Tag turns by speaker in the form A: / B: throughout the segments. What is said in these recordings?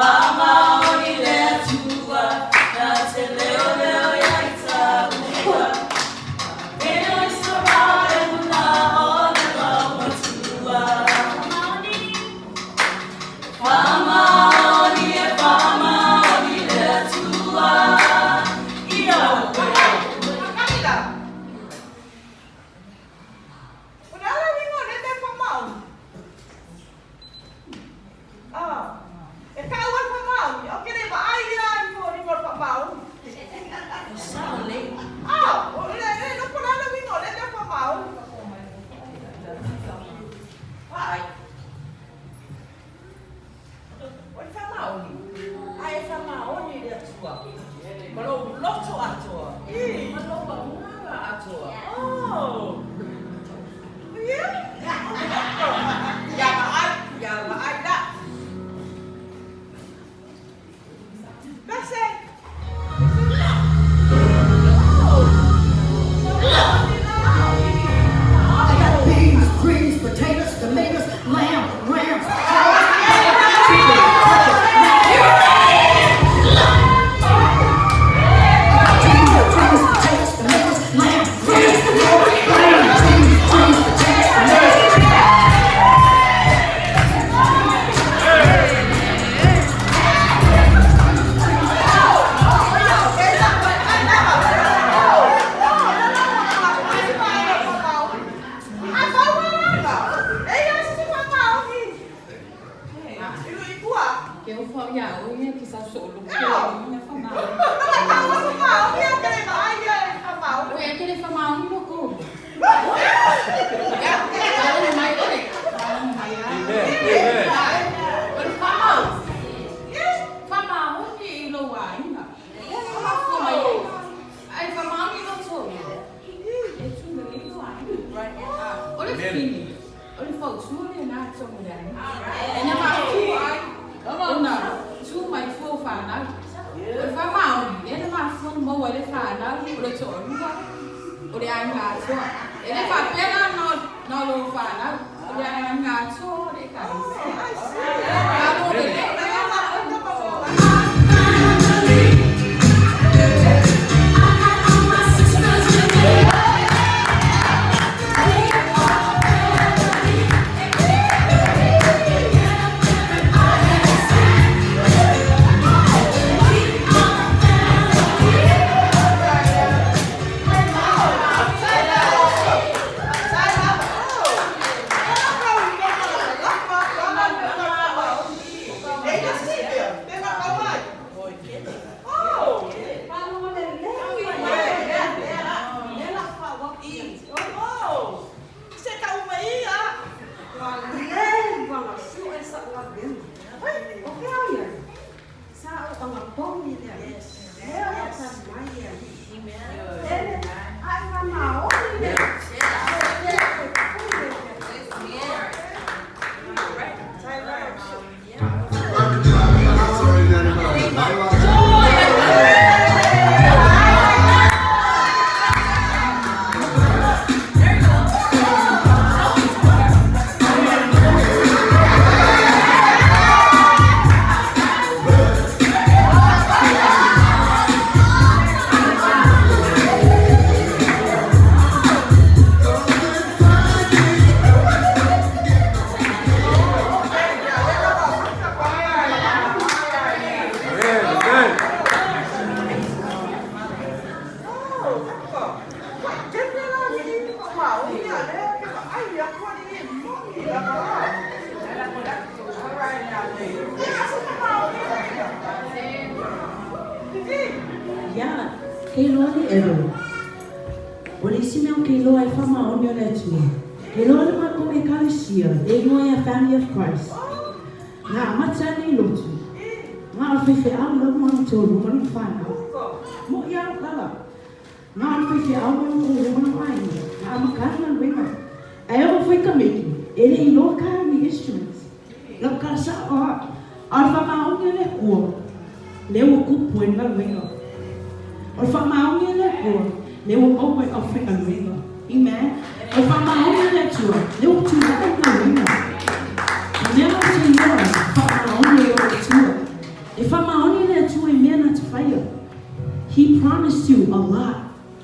A: Faamaoni le atua, na te leo leo ya ita ua. Eno istorare muna o le lawa tua. Faamaoni e Faamaoni le atua. Ia ue.
B: Kamila. Unala wingo le te Faamaoni. Ah. E ka ua Faamaoni. O kere ba ai ai mo ni mo Faamaoni.
A: Sale.
B: Ah, o le no unala wingo le te Faamaoni. Ai. O Faamaoni. Ai Faamaoni le tua. Malo loto atoa. Malo ba atoa. Oh. Yeah. Ya ba ai da. That's it.
C: I got beans, greens, potatoes, tomatoes, lamb, rams, cows, chicken, potatoes, tomatoes, lamb, rams,
D: Que eu falo, eu ia que sa solo. Eu ia falar. Eu ia querer falar um pouco. Fala mais aí. Fala onde lo ainda. Aí fala onde lo sou. É tudo isso ainda. Olha filho. Olha fogo, olha na sua mulher. É na tua. Não, chú mày phô phản đó. Rồi phá màu, để nó mà phun màu ấy để phản đó, rồi chỗ nó. Rồi anh ngã xuống. Để phản bé nó luôn phản đó. Rồi anh ngã xuống để cả. Family of Christ. Now, much I need to. Now, if you are not one to one find out. More young color. Now, if you are one find out. I'm a Catalan river. I ever think of making. It ain't no kind of instruments. Look at some art. Faamaoni le ua. Le ua kupu en la river. Faamaoni le ua. Le ua owe Africa river. Amen. Faamaoni le tua. Le ua tua en la river. Never say no. Faamaoni le tua. He promised you a lot.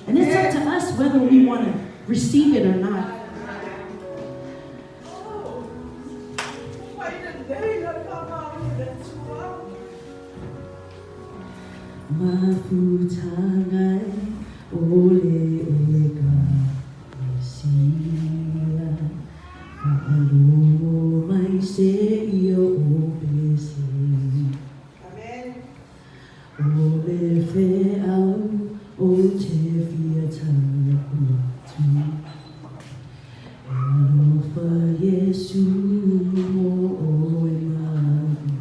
D: And it's up to us whether we want to receive it or not. Mafutangai ole ega sila Paalo mai se iyo obesi Ole fe au o te fia taputu Elo fa Yesu mo o e magu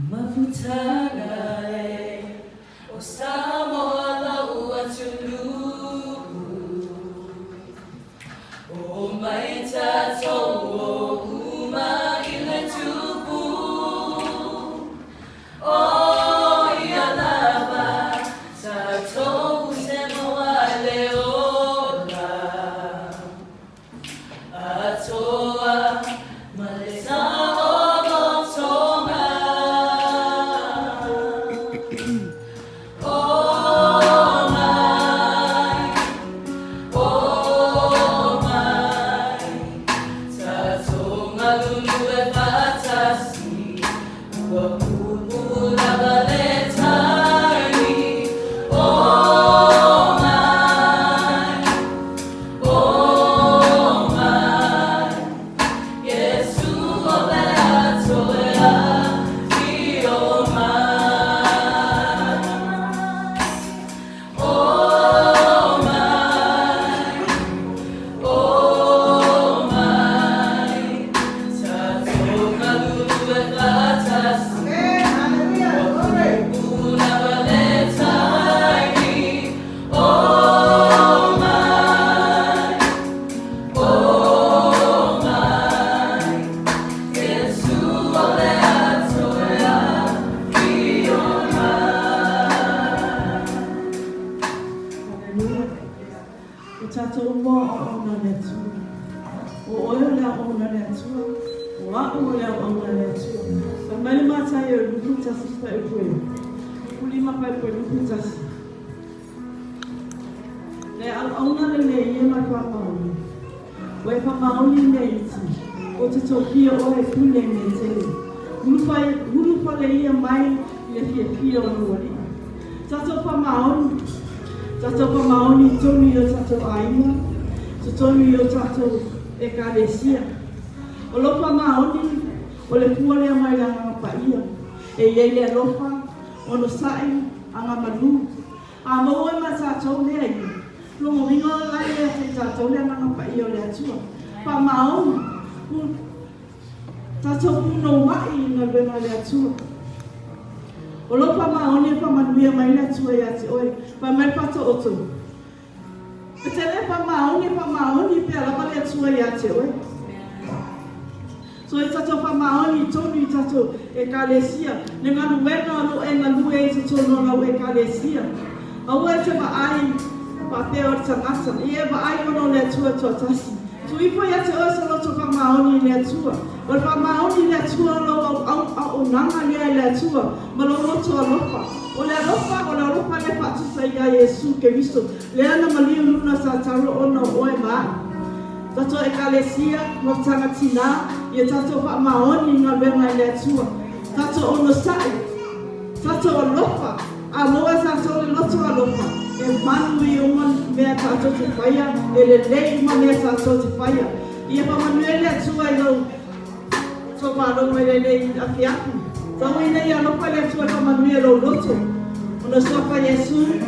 A: Mafutangai o Samoa lau atulu o mai tatou o uma i le tupu o ia lava tatou se moa le ola atoa ma le sa Wai Faamaoni nei o te tokia o e pune me te. Hulu pale ia mai le fia o nuari. Tato Faamaoni tonu i o tato aina, tonu i o tato ekalesia. O lo Faamaoni o le puale mai la ngā paia, e iei le alofa o no sai anga manu. A maua e ma tato lea ia. Longo ringo lai e te tatou le nanga pa i o le atua. Faamaoni, tatou puno wai na lena le atua. O lo Faamaoni e whamanuia mai le atua i ate oe, pa mai pato oto. E te le Faamaoni pe alapa le atua i ate oe. So e tatou Faamaoni tonu i tatou e kalesia, ne nganu wena alo e nganu e te tono lau e kalesia. Aua e te maai, papel o tangata, e eva ai ono le atua tasi. Tu ipo ia te osa lo to Faamaoni le atua. O le Faamaoni le atua lo au nanga le atua, ma lo loto alofa. O le alofa le patusa ia Yesu ke visto. Le ana maliu luna sa taro ono oe maa. Tato e kalesia, mo tangatina, ia tato Faamaoni nga venga le atua. Tato ono sai, tato alofa, a moa sa tole loto alofa. E manu i uma mea tātou te whaia, e le lei uma mea tātou te whaia. Ia pamanuele atua i lau, so wārongo e le lei aki aku. Tau i nei alofa le atua pamanuele lau loto. Ona soka Yesu,